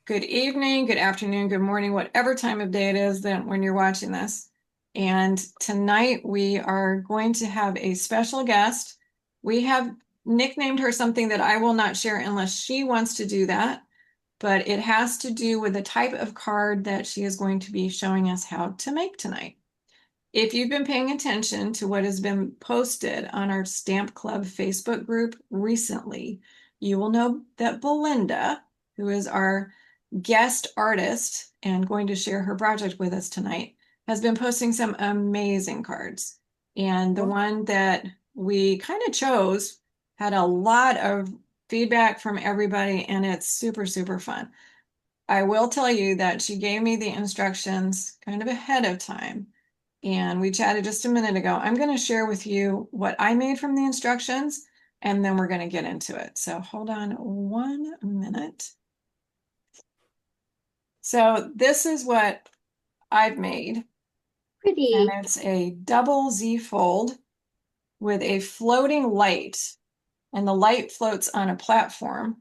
good evening, good afternoon, good morning, whatever time of day it is that when you're watching this. And tonight we are going to have a special guest. We have nicknamed her something that I will not share unless she wants to do that, but it has to do with the type of card that she is going to be showing us how to make tonight. If you've been paying attention to what has been posted on our Stamp Club Facebook group recently, you will know that Belinda, who is our guest artist and going to share her project with us tonight, has been posting some amazing cards. And the one that we kind of chose had a lot of feedback from everybody, and it's super, super fun. I will tell you that she gave me the instructions kind of ahead of time, and we chatted just a minute ago. I'm going to share with you what I made from the instructions, and then we're going to get into it. So hold on 1 minute. So this is what I've made. Pretty. And it's a double Z fold with a floating light. And the light floats on a platform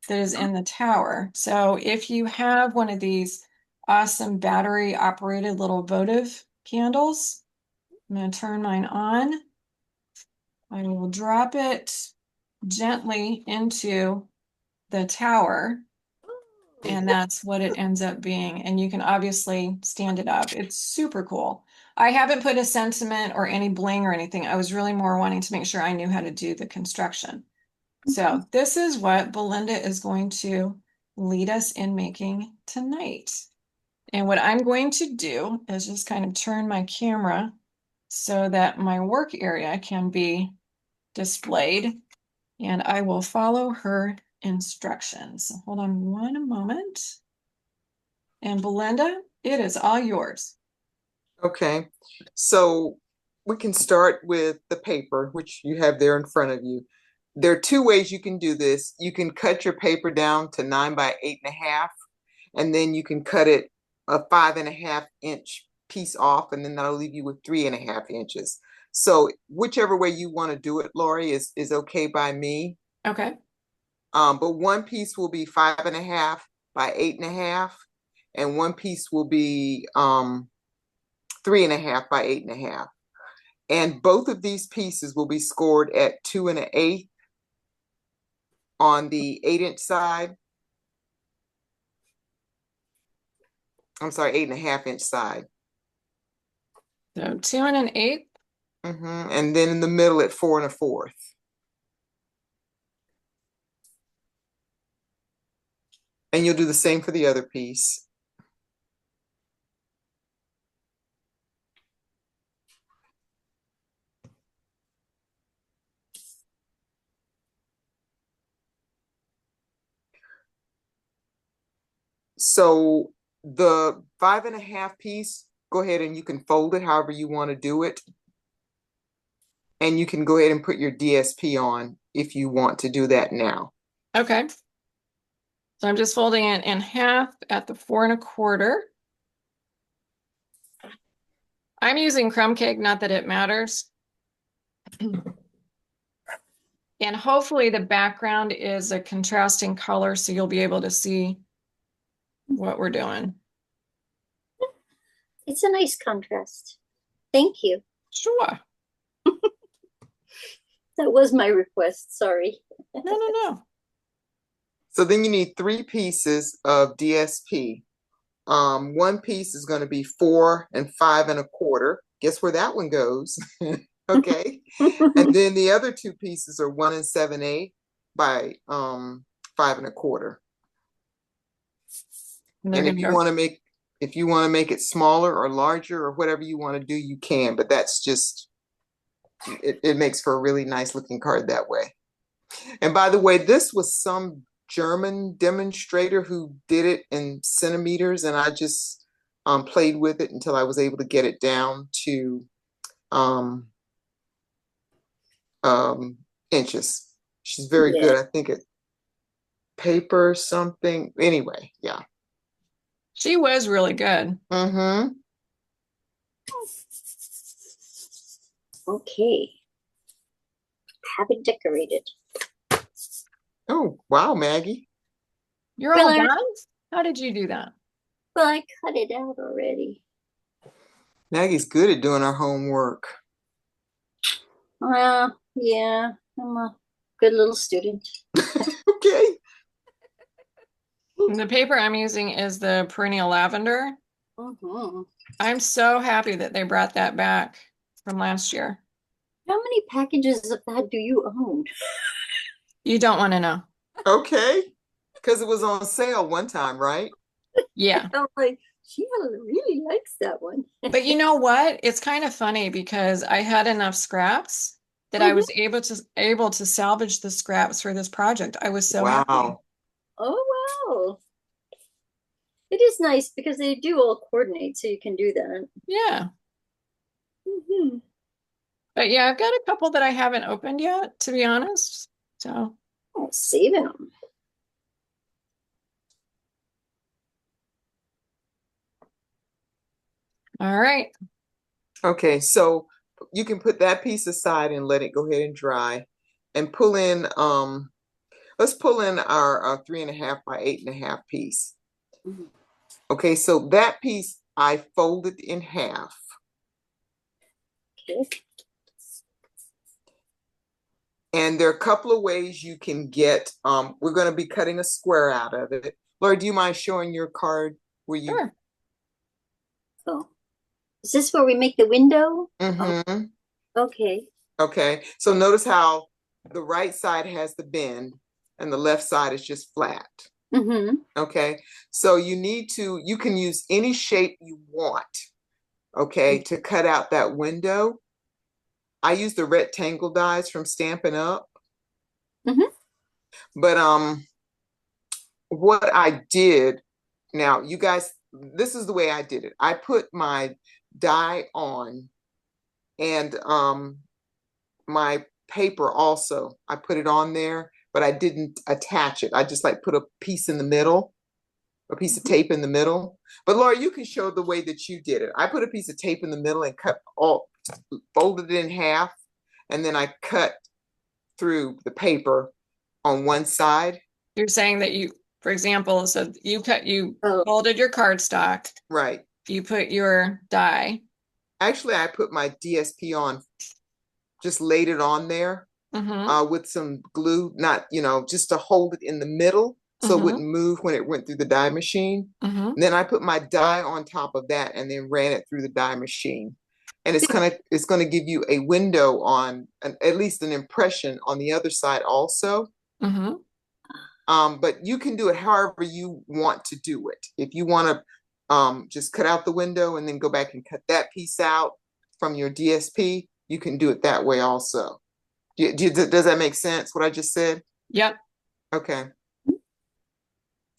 that is in the tower. So if you have one of these awesome battery operated little votive candles, I'm going to turn mine on. I will drop it gently into the tower. And that's what it ends up being. And you can obviously stand it up. It's super cool. I haven't put a sentiment or any bling or anything. I was really more wanting to make sure I knew how to do the construction. So this is what Belinda is going to lead us in making tonight. And what I'm going to do is just kind of turn my camera so that my work area can be displayed, and I will follow her instructions. Hold on 1 moment. And Belinda, it is all yours. Okay, so we can start with the paper, which you have there in front of you. There are two ways you can do this. You can cut your paper down to 9 by 8.5, and then you can cut it a 5.5 inch piece off, and then that'll leave you with 3.5 inches. So whichever way you want to do it, Laurie, is okay by me. Okay. But one piece will be 5.5 by 8.5, and one piece will be 3.5 by 8.5. And both of these pieces will be scored at 2 1/8 on the 8-inch side. I'm sorry, 8.5 inch side. So 2 1/8. And then in the middle at 4 1/4. And you'll do the same for the other piece. So the 5.5 piece, go ahead and you can fold it however you want to do it. And you can go ahead and put your DSP on if you want to do that now. Okay. So I'm just folding it in half at the 4 1/4. I'm using crumb cake, not that it matters. And hopefully the background is a contrasting color so you'll be able to see what we're doing. It's a nice contrast. Thank you. Sure. That was my request. Sorry. No. So then you need 3 pieces of DSP. One piece is going to be 4 5 1/4. Guess where that one goes? Okay. And then the other 2 pieces are 1 7/8 by 5 1/4. And if you want to make it smaller or larger or whatever you want to do, you can, but that's just it makes for a really nice looking card that way. And by the way, this was some German demonstrator who did it in centimeters, and I just played with it until I was able to get it down to inches. She's very good. I think it paper something. Anyway, yeah. She was really good. Okay. Have it decorated. Oh, wow, Maggie. You're Well, all I, done? How did you do that? well, I cut it out already. Maggie's good at doing her homework. Well, yeah, I'm a good little student. Okay. And the paper I'm using is the perennial lavender. Mm-hmm. I'm so happy that they brought that back from last year. How many packages of that do you own? You don't want to know. Okay. Because it was on sale one time, right? Yeah. I'm like, she really likes that one. But you know what? It's kind of funny because I had enough scraps that I Mhm. was able to salvage the scraps for this project. I was so happy. Wow. Oh, wow. It is nice because they do all coordinate, so you can do that. Yeah. Hmm. But yeah, I've got a couple that I haven't opened yet, to be honest. So, Oh, saving them. all right. Okay, so you can put that piece aside and let it go ahead and dry and pull in let's pull in our 3.5 by 8.5 piece. Mhm. Okay, so that piece I folded in half. Okay. And there are a couple of ways you can get, we're going to be cutting a square out of it. Laura, do you mind showing your card where you? Sure. Oh, is this where we make the window? Oh, Mm-hmm. okay. Okay, so notice how the right side has the bend and the left side is just flat. Mm-hmm. Okay, so you can use any shape you want, okay, to cut out that window. I use the rectangle dies from Stampin' Up. Mm-hmm. But what I did, now you guys, this is the way I did it. I put my die on and my paper also. I put it on there, but I didn't attach it. I just like put a piece in the middle, a piece of tape in the middle. But Laura, you can show the way that you did it. I put a piece of tape in the middle and folded it in half, and then I cut through the paper on one side. You're saying that for example, so you Oh, folded your cardstock, Right. you put your die. Actually, I put my DSP on, just laid it on there Mm-hmm. with some glue, not, just to hold it in the middle so it Mm-hmm. wouldn't move when it went through the die machine. Mm-hmm. And then I put my die on top of that and then ran it through the die machine. And it's gonna give you a window on at least an impression on the other side also. Mm-hmm. But you can do it however you want to do it. If you want to just cut out the window and then go back and cut that piece out from your DSP, you can do it that way also. Does that make sense, what I just said? Yep. Okay.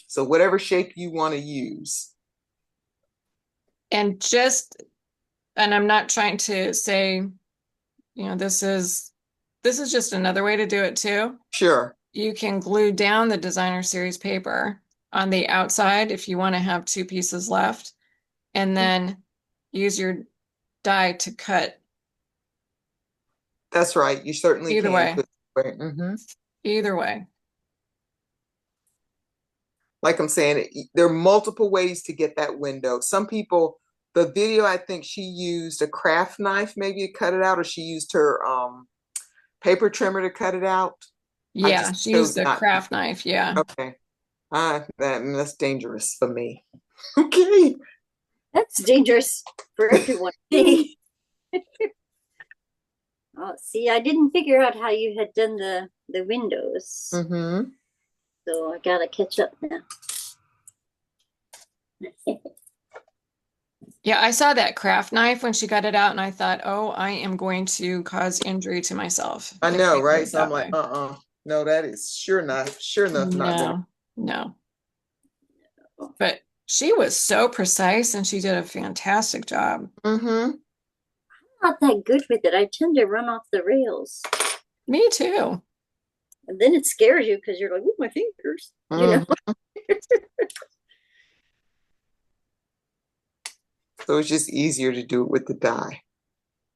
So whatever shape you want to use. And I'm not trying to say, this is just another way to do it too. Sure. You can glue down the designer series paper on the outside if you want to have two pieces left, and then use your die to cut That's right. You certainly either can. way. Either way. Like I'm saying, there are multiple ways to get that window. Some people, the video, I think she used a craft knife maybe to cut it out, or she used her paper trimmer to cut it out. I Yeah, just she chose used a not. craft knife. Yeah. Okay. That's dangerous for me. Okay. that's dangerous for everyone. Oh, see, I didn't figure out how you had done the windows, Mm-hmm. so I gotta catch up now. Yeah, I saw that craft knife when she got it out, and I thought, oh, I am going to cause injury to myself I if know, I do right? it So I'm that like, way. no, that is sure enough, not gonna. No, no. But she was so precise and she did a fantastic job. Mm-hmm. Not that good with it. I tend to run off the rails, Me too. and then it scares you because you're like, "Ooh, my fingers," you know. So it's just easier to do it with the die.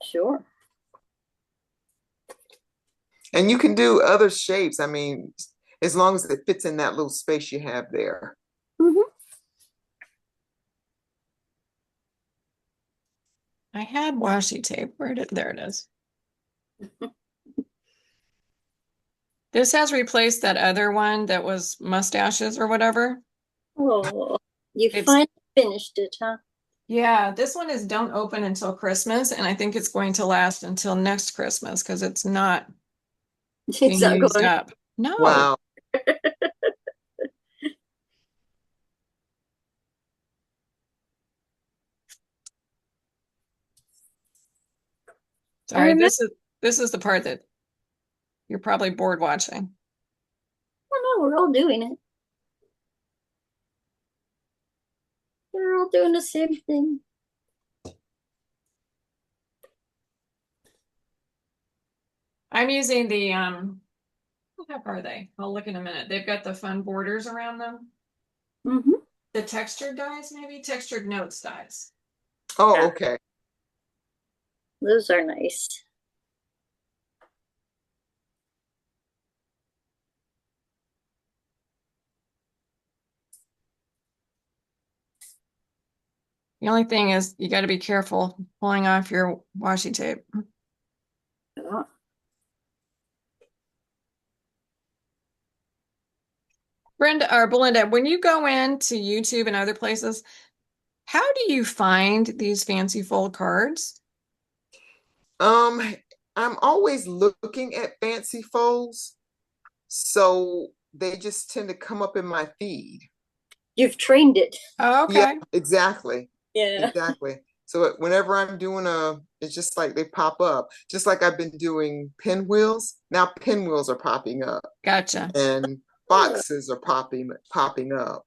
Sure. And you can do other shapes. I mean, as long as it fits in that little space you have there. Mhm. I had washi tape. There it is. This has replaced that other one that was mustaches or whatever. Oh, you It's, finally finished it, huh? yeah, this one is don't open until Christmas, and I think it's going to last until next Christmas because it's not It's being not used going. up. No. Wow. I Sorry, remember, this is the part that you're probably bored watching. oh no, we're all doing it. We're all doing the same thing. I'm using the how are they? I'll look in a minute. They've got the fun borders around them. Mm-hmm. The textured dyes, maybe textured notes dyes. Oh, Yeah, okay. those are nice. The only thing is you got to be careful pulling off your washi tape. Oh. Brenda or Belinda, when you go into YouTube and other places, how do you find these fancy fold cards? Um, I'm always looking at fancy folds, so they just tend to come up in my feed. You've trained it. Oh, Yeah, okay. exactly. Yeah. Exactly. So whenever I'm doing it's just like they pop up. Just like I've been doing pinwheels. Now pinwheels are popping up Gotcha. and Oh, boxes are popping up.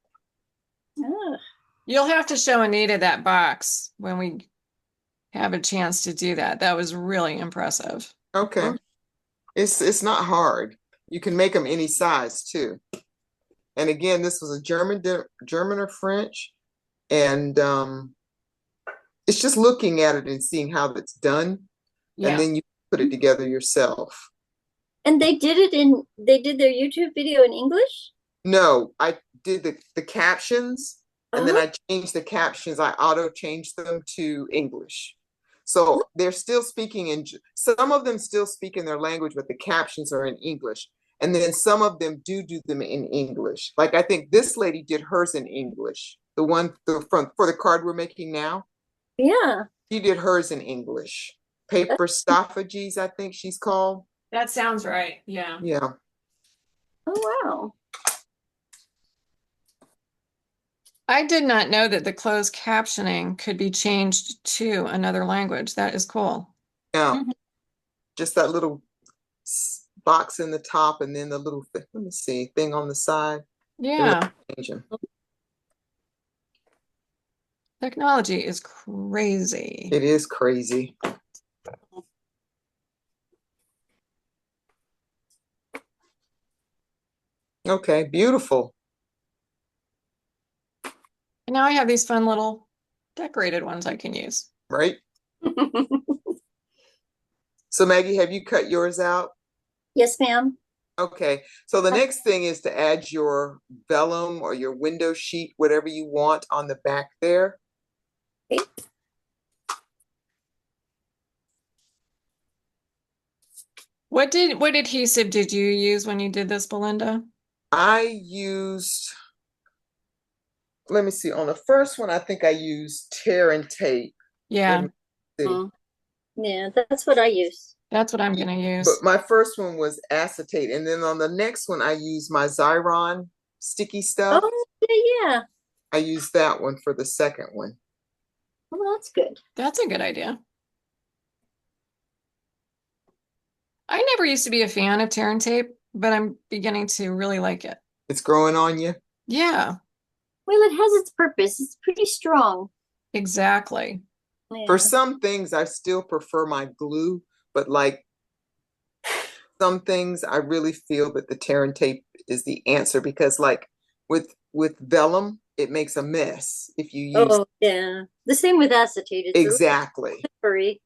ah. You'll have to show Anita that box when we have a chance to do that. That was really impressive. Okay. It's not hard. You can make them any size too. And again, this was a German or French, and it's just looking at it and seeing how it's done, and Yeah. then you put it together yourself. And they did their YouTube video in English? No, I did the captions, and then Oh, I changed the captions. I auto changed them to English. So they're still speaking some of them still speak in their language, but the captions are in English. And then some of them do them in English. Like I think this lady did hers in English. For the card we're making now, yeah. she did hers in English. Paper stoppages, I think she's called. That sounds right. Yeah. Yeah. Oh, wow. I did not know that the closed captioning could be changed to another language. That is cool. Yeah. Mhm. Just that little box in the top and then the little let me see, thing on the side. It let Yeah. me change them. Technology is crazy. It is crazy. Okay, beautiful. And now I have these fun little decorated ones I can use. Right? So Maggie, have you cut yours out? Yes, ma'am. Okay, so the next thing is to add your vellum or your window sheet, whatever you want on the back there. Okay. What adhesive did you use when you did this, Belinda? I used, let me see, on the first one, I think I used tear and tape. Let Yeah, me see. Mm. Yeah, that's what I use. that's what I'm gonna use. But my first one was acetate. And then on the next one, I used my Xyron sticky stuff. Oh, yeah, yeah. I used that one for the second one. Well, that's good. That's a good idea. I never used to be a fan of tear and tape, but I'm beginning to really like it. It's growing on you. Yeah, Well, it has its purpose. It's pretty strong. exactly. For Yeah. some things, I still prefer my glue, but like some things, I really feel that the tear and tape is the answer because like with vellum, it makes a mess if you use Oh, yeah. The same with acetate. It's a little exactly. slippery.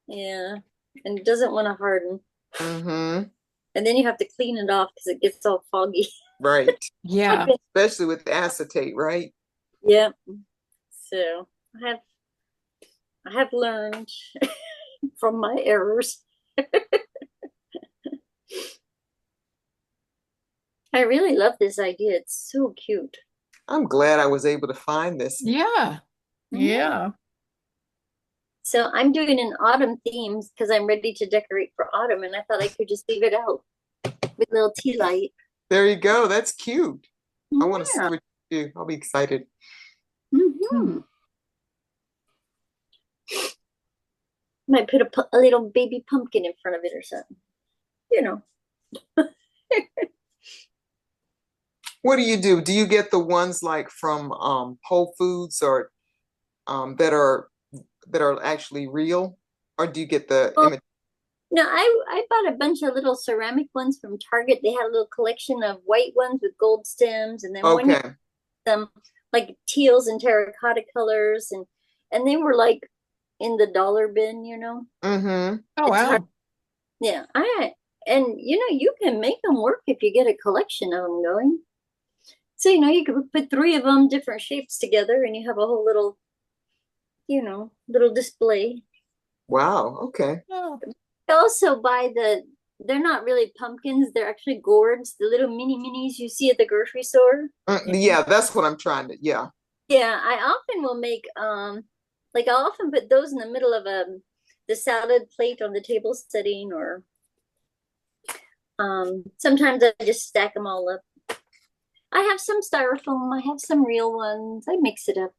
Yeah. And it doesn't want to harden. Mm-hmm. And then you have to clean it off because it gets all foggy. Right. Yeah. Especially with acetate, right? Yeah. So I have learned from my errors. I really love this idea. It's so cute. I'm glad I was able to find this. Yeah. Yeah. So I'm doing an autumn themes because I'm ready to decorate for autumn, and I thought I could just leave it out with a little tea light. There you go. That's cute. I want to see Yeah. what you do. I'll be excited. Mm-hmm. Might put a little baby pumpkin in front of it or something. You know. What do you do? Do you get the ones like from Whole Foods or that are actually real, or do you get the Well, image? no, I bought a bunch of little ceramic ones from Target. They had a little collection of white ones with gold stems, and then one year Okay. some like teals and terracotta colors, and they were like in the dollar bin, you know. Mm-hmm. Oh, It's hard. wow. Yeah, I and you know you can make them work if you get a collection of them going. So you know you could put three of them different shapes together, and you have a whole little little display. Wow. Okay. Oh, I also buy they're not really pumpkins, they're actually gourds, the little mini minis you see at the grocery store. Yeah, that's what I'm trying to. Yeah. Yeah, I often will make like I'll often put those in the middle of the salad plate on the table setting, or sometimes I just stack them all up. I have some styrofoam, I have some real ones. I mix it up.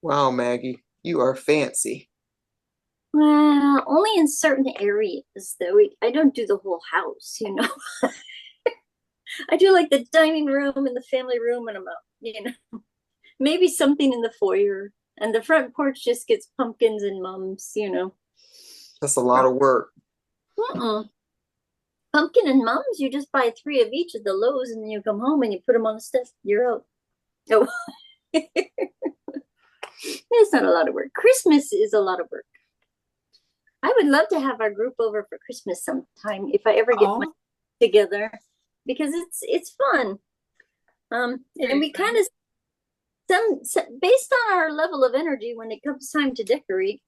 Wow, Maggie, you are fancy. Well, only in certain areas though. I don't do the whole house, you know. I do like the dining room and the family room, and maybe something in the foyer. And the front porch just gets pumpkins and mums, you know. That's a lot of work. Mm-mm. Pumpkin and mums, you just buy three of each at the Lowe's, and then you come home and you put them on the step. You're out. Oh, it's not a lot of work. Christmas is a lot of work. I would love to have our group over for Christmas sometime if I ever get my oh, together, because it's fun. And we kind of based on our level of energy when it comes time to decorate.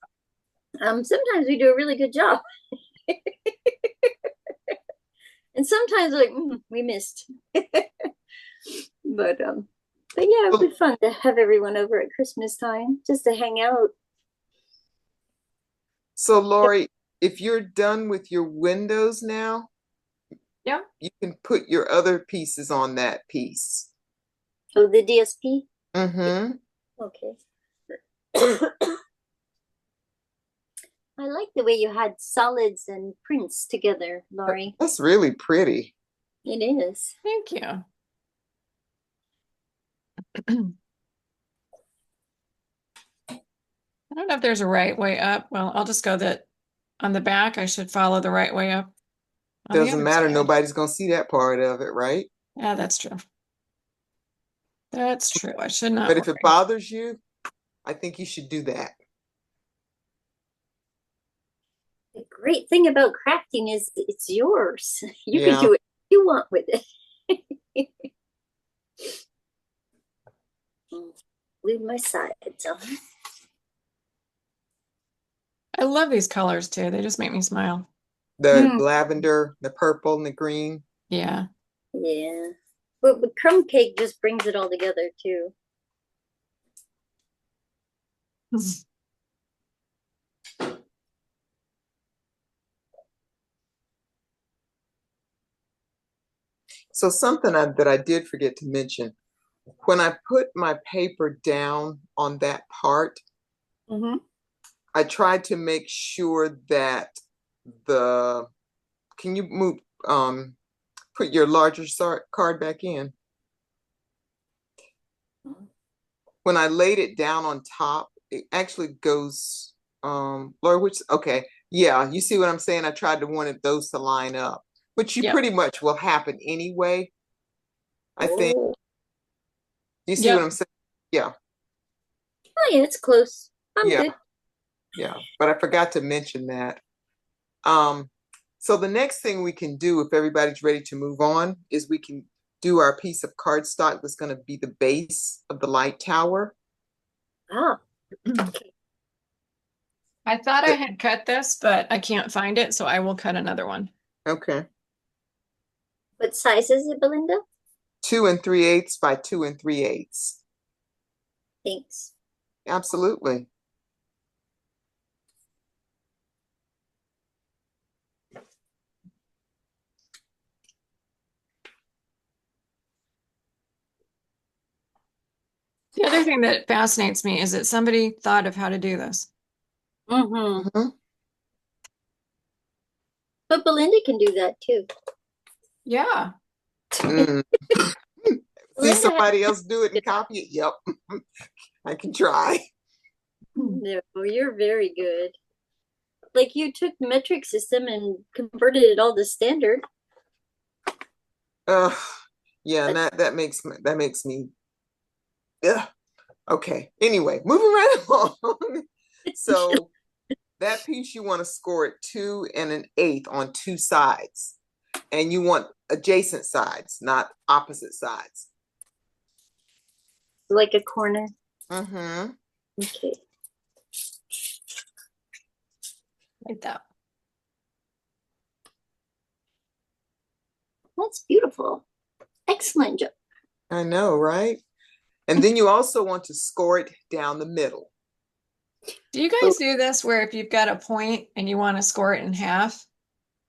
Sometimes we do a really good job, and sometimes like we missed. But yeah, it'd be fun to have everyone over at Christmas time just to hang out. So, Laurie, if you're done with your windows now, yeah. you can put your other pieces on that piece. Oh, the DSP. Mm-hmm. Okay. I like the way you had solids and prints together, Laurie. That's really pretty. It is. Thank you. I don't know if there's a right way up. Well, I'll just go that on the back, I should follow the right way up on the Doesn't other matter. side. Nobody's gonna see that part of it, right? Yeah, that's true. That's true. I should not But if it worry. bothers you, I think you should do that. The great thing about crafting is it's yours. You can Yeah. do what you want with it. Leave my sides on. I love these colors too. They just make me smile. The lavender, the purple, and the green. Yeah. Yeah. But crumb cake just brings it all together too. So something that I did forget to mention, when I put my paper down on that part, I tried to make sure that can you move, put your larger card back in? When I laid it down on top, it actually goes, Laura, okay. Yeah, you see what I'm saying? I tried to wanted those to line up, which you Yep. pretty much will happen anyway. I think. Oh, You see Yep. what I'm saying? Yeah. yeah, it's close. I'm Yeah. good. Yeah. But I forgot to mention that. Um, So the next thing we can do, if everybody's ready to move on, is we can do our piece of cardstock that's going to be the base of the light tower. Ah, okay. I thought I had cut this, but I can't find it, so I will cut another one. Okay. What size is it, Belinda? 2 3/8 by 2 3/8. Thanks. Absolutely. The other thing that fascinates me is that somebody thought of how to do this. Mm-hmm. Mhm. But Belinda can do that too. Yeah. Mm. See Belinda somebody else do it and copy it? Yep. I can try. No, you're very good. Like you took the metric system and converted it all to standard. Uh, yeah, and that makes me okay. Anyway, moving right along. So that piece you want to score it 2 1/8 on 2 sides. And you want adjacent sides, not opposite sides. Like a corner. Mm-hmm. Okay. Like that. That's beautiful. Excellent job. I know, right? And then you also want to score it down the middle. Do you guys do this where if you've got a point and you want to score it in half,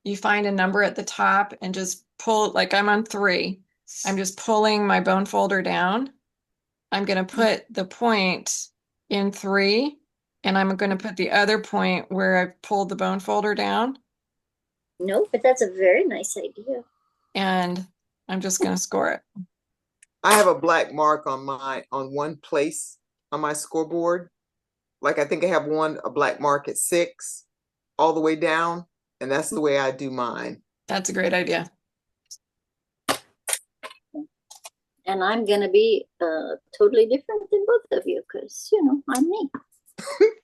you find a number at the top and just pull, like I'm on 3. I'm just pulling my bone folder down. I'm going to put the point in 3, and I'm going to put the other point where I've pulled the bone folder down, No, but that's a very nice idea. and I'm just going to score it. I have a black mark on one place on my scoreboard. Like I think I have a black mark at 6 all the way down, and that's the way I do mine. That's a great idea. And I'm gonna be totally different than both of you because I'm me.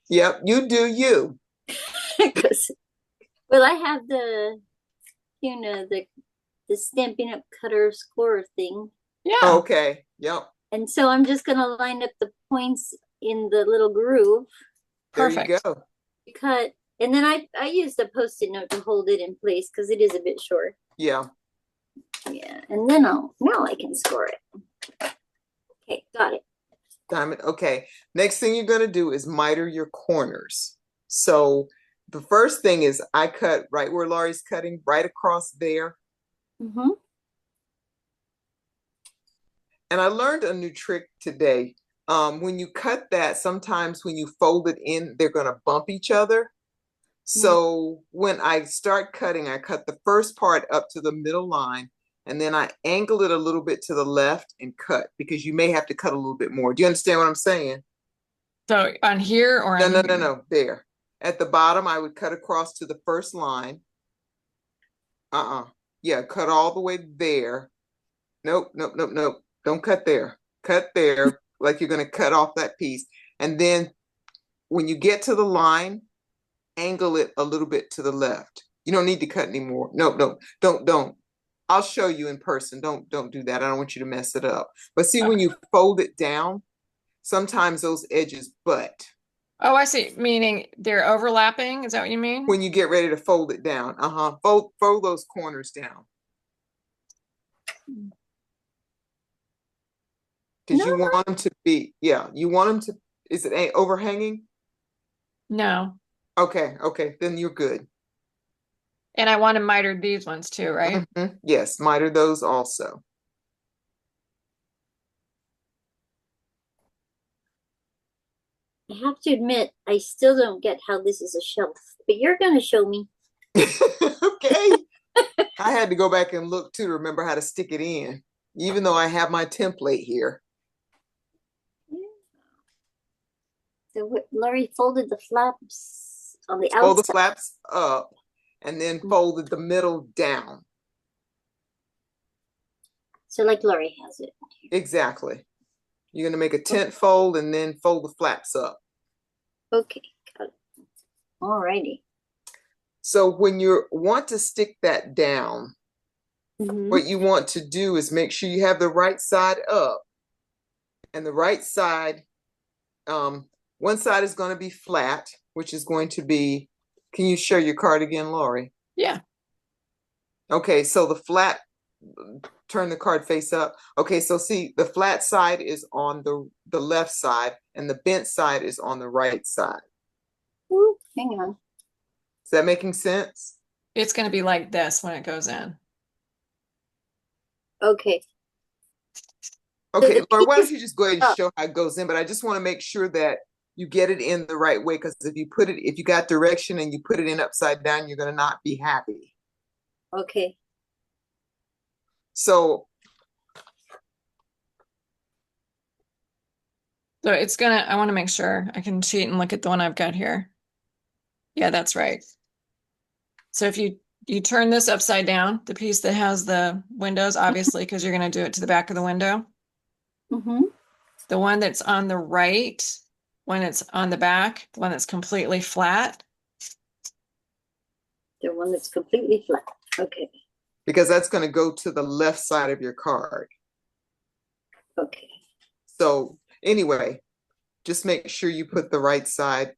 Yep, you do you. Because well, I have the the Stampin' Up! Cutter score thing. Yeah. Okay. Yep. And so I'm just gonna line up the points in the little groove. There Perfect. you go. Cut, and then I used a Post-it note to hold it in place because it is a bit short. Yeah. Yeah, and then now I can score it. Okay, got it. Diamond. Okay. Next thing you're gonna do is miter your corners. So the first thing is I cut right where Laurie's cutting, right across there. Mm-hmm. And I learned a new trick today. When you cut that, sometimes when you fold it in, they're gonna bump each other. So when I start cutting, I cut the first part up to the middle line, and then I angle it a little bit to the left and cut, because you may have to cut a little bit more. Do you understand what I'm saying? So on here or No, on no, here? no, no. There. At the bottom, I would cut across to the first line. Yeah, cut all the way there. Nope, nope, nope, nope. Don't cut there. Cut there, like you're going to cut off that piece. And then when you get to the line, angle it a little bit to the left. You don't need to cut anymore. No, no, don't. I'll show you in person. Don't do that. I don't want you to mess it up. But see, when you fold it down, sometimes those edges butt. Oh, I see. Meaning they're overlapping. Is that what you mean? When you get ready to fold it down. Fold those corners down. Because you want them to be, you want them to, is it overhanging? No. Okay, then you're good. And I want to miter these ones too, right? Mm-hmm. Yes, miter those also. I have to admit, I still don't get how this is a shelf, but you're going to show me. Okay. I had to go back and look too to remember how to stick it in, even though I have my template here. So Laurie folded the flaps on the outside. Fold the flaps up and then folded the middle down. So like Laurie has it. Exactly. You're going to make a tent fold and then fold the flaps up. Okay, got it. All righty. So when you want to stick that down, what you want to do is make sure you have the right side up, and the right side, one side is going to be flat, which is going to be, can you show your card again, Laurie? Yeah. Okay, so the flat, turn the card face up. Okay, so see, the flat side is on the left side, and the bent side is on the right side. Ooh, hang on. Is that making sense? It's going to be like this when it goes in. Okay. Okay, So Laurie, why don't you just go ahead and show how it goes in? But I just want to make sure that you get it in the right way, because if you got direction and you put it in upside down, you're going to not be happy. Okay. So it's gonna, I want to make sure I can cheat and look at the one I've got here. Yeah, that's right. So if you turn this upside down, the piece that has the windows, obviously, because you're going to do it to the back of the window. The one that's on the right, when it's on the back, the one that's completely flat. The one that's completely flat. Okay. because that's going to go to the left side of your card. Okay. So anyway, just make sure you put the right side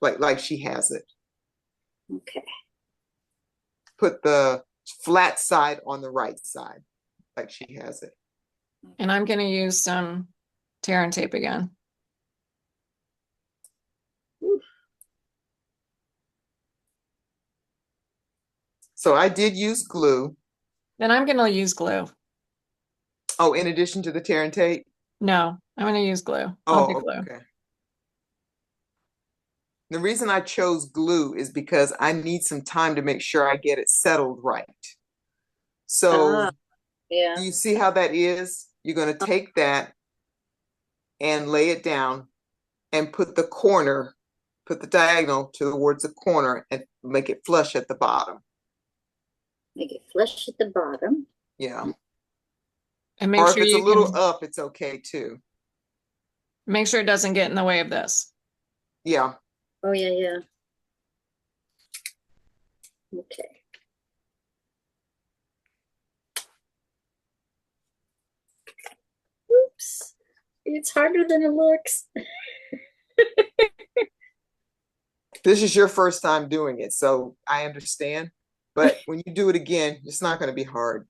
like she has it. Okay. Put the flat side on the right side like she has it. And I'm going to use some tear and tape again. Oof. So I did use glue. Then I'm going to use glue. Oh, in addition to the tear and tape? No, I'm going to use glue. I'll do Oh, glue. okay. The reason I chose glue is because I need some time to make sure I get it settled right. So yeah. you see how that is? You're going to take that and lay it down and put the diagonal towards the corner and make it flush at the bottom. Make it flush at the bottom. Yeah. And make Or sure if it's a you little can up, it's okay too. make sure it doesn't get in the way of this. Yeah. Oh, yeah, yeah. Okay. Oops. It's harder than it looks. This is your first time doing it, so I understand. But when you do it again, it's not going to be hard.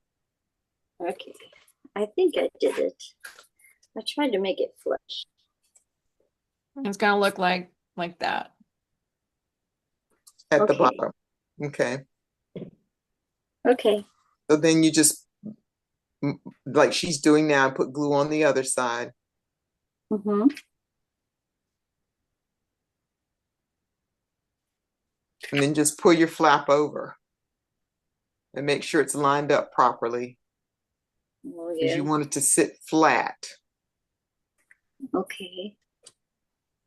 Okay. I think I did it. I tried to make it flush. It's going to look like that. At the Okay. bottom. Okay. Okay. So then you just, like she's doing now, put glue on the other side. Mm-hmm. And then just pull your flap over and make sure it's lined up properly. Oh, Because yeah. you want it to sit flat. Okay.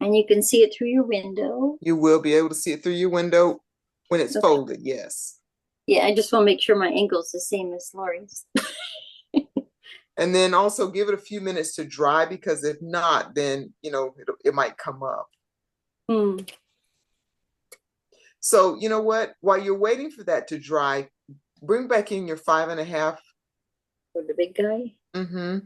And you can see it through your window. You will be able to see it through your window when it's folded, yes. Yeah, I just want to make sure my angle's the same as Laurie's. And then also give it a few minutes to dry, because if not, then, it might come up. So you know what? While you're waiting for that to dry, bring back in your 5.5. For the big guy? Mm-hmm.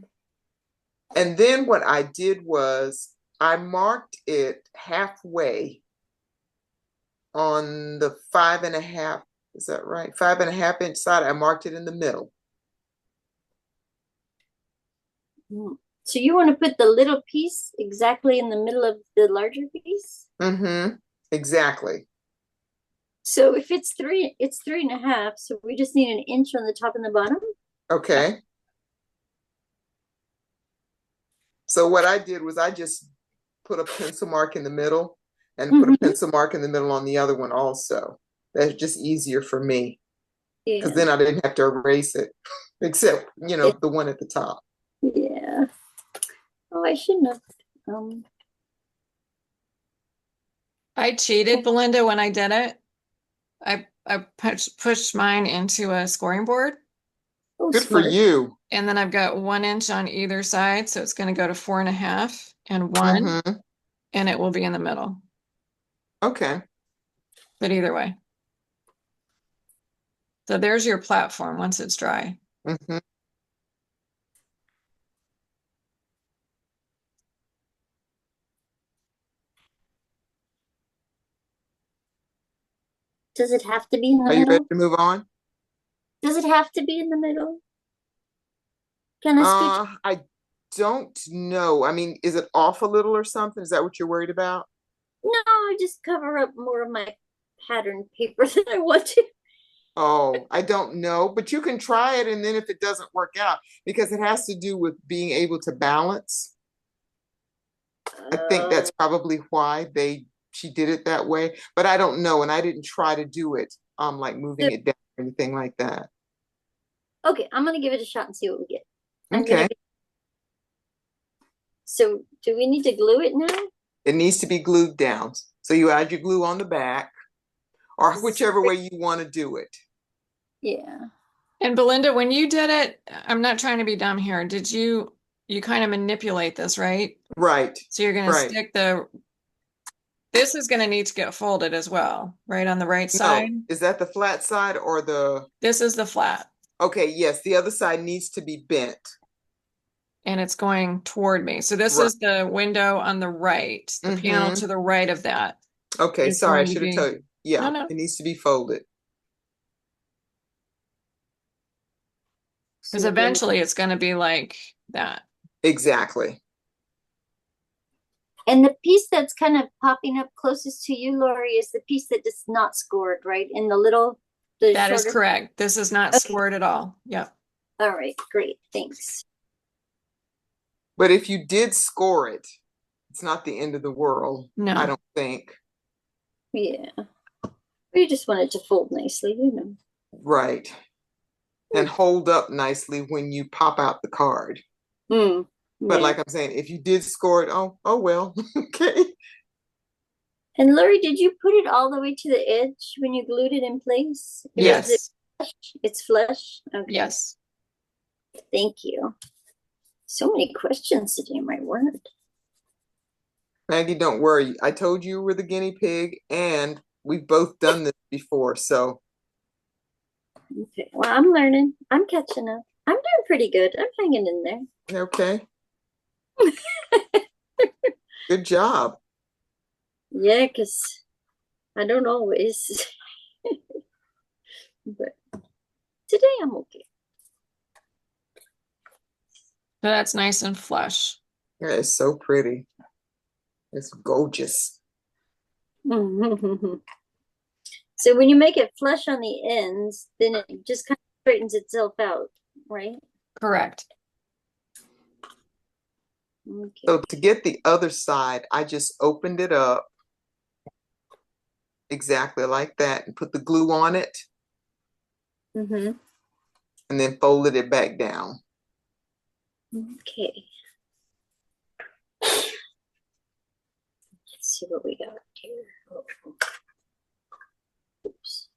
And then what I did was I marked it halfway on the 5.5. Is that right? 5.5 inch side. I marked it in the middle. So you want to put the little piece exactly in the middle of the larger piece? Mm-hmm. Exactly. So if it's 3.5, so we just need an inch on the top and the bottom? Okay. So what I did was I just put a pencil mark in the middle and put a pencil mark in the middle on the other one also. That's just easier for me. Because then I didn't have to erase it, except, the one at the top. Yeah. Oh, I shouldn't have. I cheated, Belinda, when I did it. I pushed mine into a scoring board. Oh, Good for you. And then I've got 1 inch on either side. So it's going to go to 4.5 and 1, and it will be in the middle. Okay. But either way. So there's your platform once it's dry. Mhm. Does it have to be in the Are you ready middle? to move on? Does it have to be in the middle? Can I scooch? I don't know. I mean, is it off a little or something? Is that what you're worried about? No, I just cover up more of my pattern paper than I want to. Oh, I don't know, but you can try it, and then if it doesn't work out, because it has to do with being able to balance. I think that's probably why she did it that way, but I don't know, and I didn't try to do it, like moving it down or anything like that. Okay, I'm gonna give it a shot and see what we get. Okay. So, do we need to glue it now? It needs to be glued down. So you add your glue on the back, or whichever way you want to do it. Yeah. And Belinda, when you did it, I'm not trying to be dumb here. Did you kind of manipulate this, right? Right. So you're going to Right. stick this is going to need to get folded as well, right on the right No, side. is that the flat side or the? This is the flat. Okay, yes, the other side needs to be bent. And it's going toward me. So this Right. is the window on the right, the panel to the right of that. Okay, It's sorry, I going to should have be, told you. Yeah, no. it needs to be folded. Because eventually it's going to be like that. Exactly. And the piece that's kind of popping up closest to you, Laurie, is the piece that is not scored, right? In the little, the That is shorter. correct. This is not scored at all. Yep. All right, great, thanks. But if you did score it, it's not the end of the world. No. I don't think. Yeah. We just want it to fold nicely, you know. Right. And hold up nicely when you pop out the card. Mm, But yeah. like I'm saying, if you did score it, oh well. Okay. And Laurie, did you put it all the way to the edge when you glued it in place? Yes. It's flush? Okay. Yes. Thank you. So many questions today, my word. Maggie, don't worry. I told you we're the guinea pig, and we've both done this before, so. Okay, well, I'm learning. I'm catching up. I'm doing pretty good. I'm hanging in there. Okay. Good job. Yeah, because I don't always. But today I'm okay. So that's nice and flush. Yeah, it's so pretty. It's gorgeous. So when you make it flush on the ends, then it just kind of straightens itself out, right? Correct. Okay. So to get the other side, I just opened it up exactly like that and put the glue on it Mm-hmm. and then folded it back down. Okay. Let's see what we got here. Oh. Oops.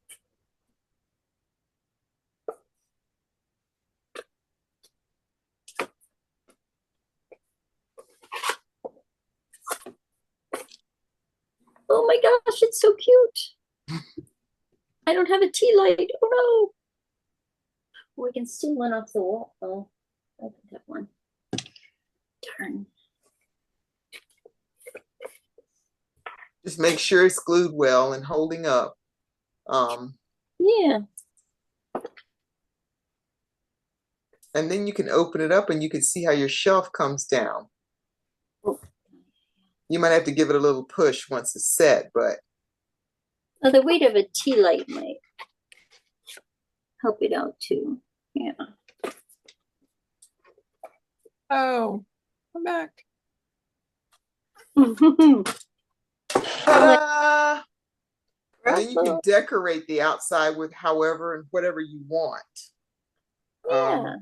Oh my gosh, it's so cute. I don't have a tea light. Oh no. We can steal one off the wall. Oh, I don't have one. Darn. Just make sure it's glued well and holding up. Yeah. And then you can open it up and you can see how your shelf comes down. Oh. You might have to give it a little push once it's set, but. Oh, the weight of a tea light might help it out too. Yeah. Oh, come back. And then you can decorate the outside with however and whatever you want. Yeah.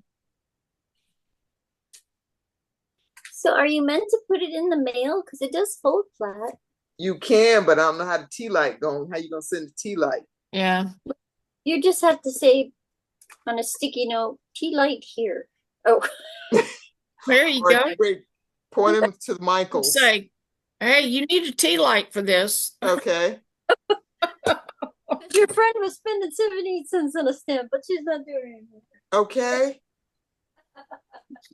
So are you meant to put it in the mail? Because it does fold flat. You can, but I don't know how the tea light going. How you gonna send the tea light? Yeah. You just have to say on a sticky note, tea light here. Oh. There you go. Wait, point him to Michael. Say, hey, you need a tea light for this. Okay. Your friend was spending 78 cents on a stamp, but she's not doing anything. Okay.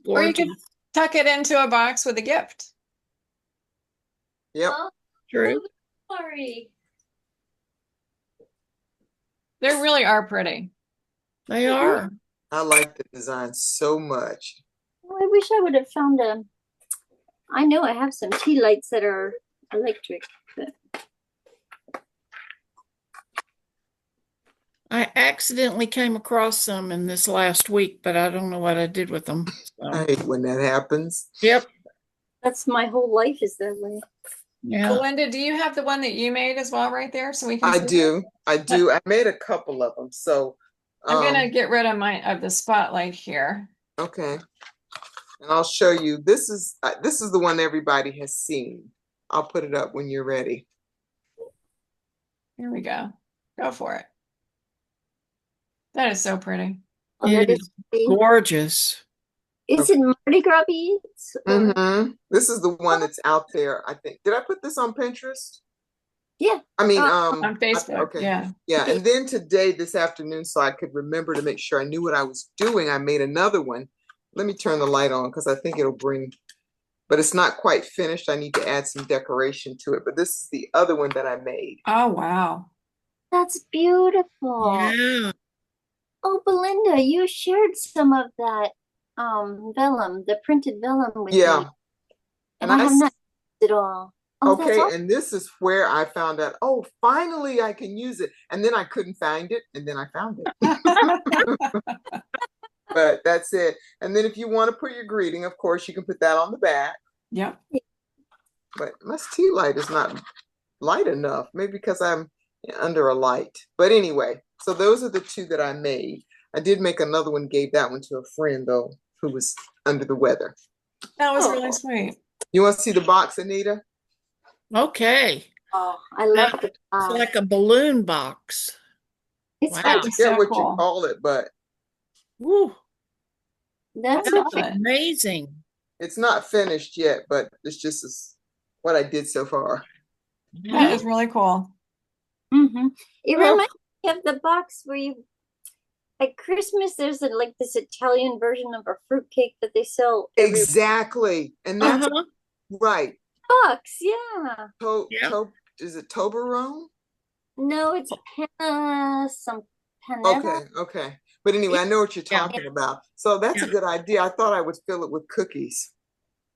Or you could Gorgeous. tuck it into a box with a gift. Yep. Oh, True. Laurie. They really are pretty. They are. I like the design so much. Oh, I wish I would have found a. I know I have some tea lights that are electric, but I accidentally came across some in this last week, but I don't know what I did with them. I So, hate when that happens. yep. that's my whole life is that way. Yeah. Belinda, do you have the one that you made as well right there so we can I see it? do. I do. I made a couple of them. So, I'm gonna get rid of the spotlight here. okay. And I'll show you. This is the one everybody has seen. I'll put it up when you're ready. Here we go. Go for it. That is so pretty. Oh, that It is is pretty. gorgeous. Is it Mardi Gras beads? Or- This is the one that's out there, I think. Did I put this on Pinterest? Yeah. I mean, On Facebook, okay. yeah. Yeah, and then today, this afternoon, so I could remember to make sure I knew what I was doing, I made another one. Let me turn the light on because I think it'll bring, but it's not quite finished. I need to add some decoration to it, but this is the other one that I made. Oh, wow. That's beautiful. Yeah. Oh, Belinda, you shared some of that vellum, the printed vellum with Yeah. me. And And I I have not used it all. Oh, that's Okay, awesome. and this is where I found out, oh, finally I can use it. And then I couldn't find it, and then I found it. But that's it. And then if you want to put your greeting, of course, you can put that on the back. Yep. But my tea light is not light enough, maybe because I'm under a light. But anyway, so those are the two that I made. I did make another one, gave that one to a friend, though, who was under the weather. That was Oh. really sweet. You want to see the box, Anita? Okay. Oh, I love the It's like a balloon box. It's Wow. I fantastic. forget so what cool. you call it, but Woo. That's I love okay. it. Amazing. it's not finished yet, but it's just what I did so far. That is really cool. Mm-hmm. It Well- reminds me of the box where you, at Christmas, there's like this Italian version of a fruitcake that they sell every Exactly. And that's Uh-huh. right. box. Yeah. Yep. Is it Toblerone? No, it's some panetta. Okay. But anyway, I know what you're Yeah. talking about. So that's a Yeah. good idea. I thought I would fill it with cookies,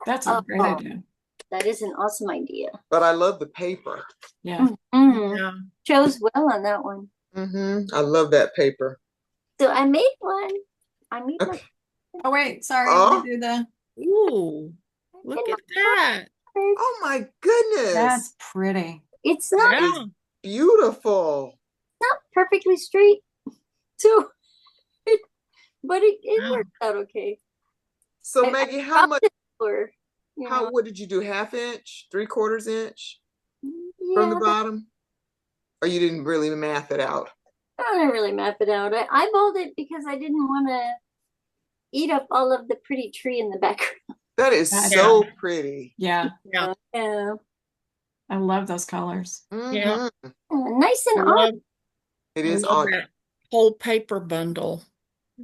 That's a great Oh. idea. That is an awesome idea. but I love the paper. Yeah. Mm-hmm. Yeah. Chose well on that one. I love that paper. So I made one. I made Okay. Oh, wait, sorry. Oh. We do the. Ooh. Look at that. Oh my goodness. That's pretty. It's not Yeah. Beautiful. perfectly straight, so but it Wow. worked out okay. So I- Maggie, how much, Or you know, what did you do? 1/2 inch, 3/4 inch from yeah, the bottom? Or you didn't really math it out? I didn't really map it out. I eyeballed it because I didn't want to eat up all of the pretty tree in the background. That is Yeah. so pretty. Yeah. Yeah. Yeah, I love those colors. Mhm. nice and I odd. love, It I is love all. that whole paper bundle.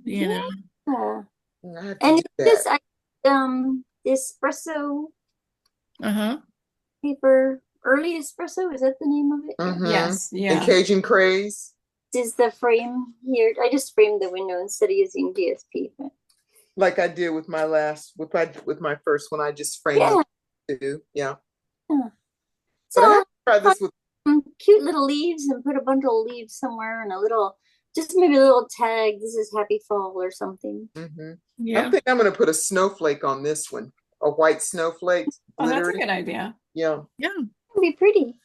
You know. I have to And do that. this espresso Uh-huh. paper, early espresso, is that the name of it? Mhm. Yes. And Yeah. Cajun Craze. This is the frame here. I just framed the window instead of using DSP. But Like I did with my first one, I just framed yeah, it too. Yeah. Yeah. But I so have to try this with cute little leaves and put a bundle of leaves somewhere and a little, just maybe a little tag. This is happy fall or something. I Yeah. think I'm gonna put a snowflake on this one. A white snowflake. Oh, that's a glittery. good idea. Yeah. Yeah. It'd be pretty.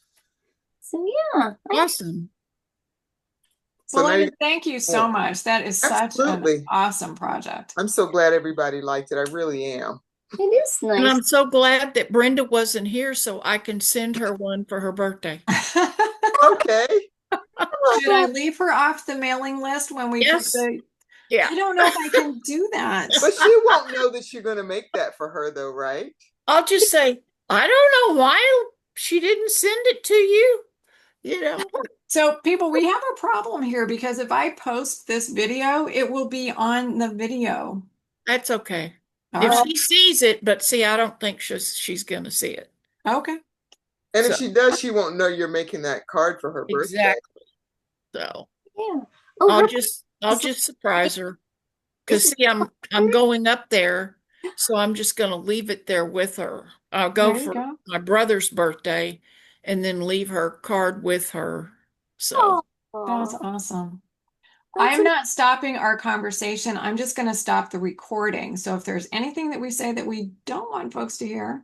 So yeah. Awesome. So now Belinda, you, thank you so much. That is such Absolutely. an awesome project. I'm so glad everybody liked it. I really am. It is And nice. I'm so glad that Brenda wasn't here so I can send her one for her birthday. Okay. Should I leave her off the mailing list when we Yes. put the? Yeah. I don't know if I can do that. But she won't know that you're gonna make that for her though, right? I'll just say, I don't know why she didn't send it to you. you know, So people, we have a problem here because if I post this video, it will be on the video. that's okay. All If right. she sees it, but see, I don't think she's gonna see it. Okay. And if So she does, she won't know you're making that card for her birthday. exactly. So Yeah. Oh, I'll just surprise her. Because isn't see, it I'm going up there, so I'm just gonna leave it there with her. I'll go There you for go. my brother's birthday and then leave her card with her. So Oh, That's awesome. I that's am not stopping our conversation. I'm just going to stop the recording. So if there's anything that we say that we don't want folks to hear,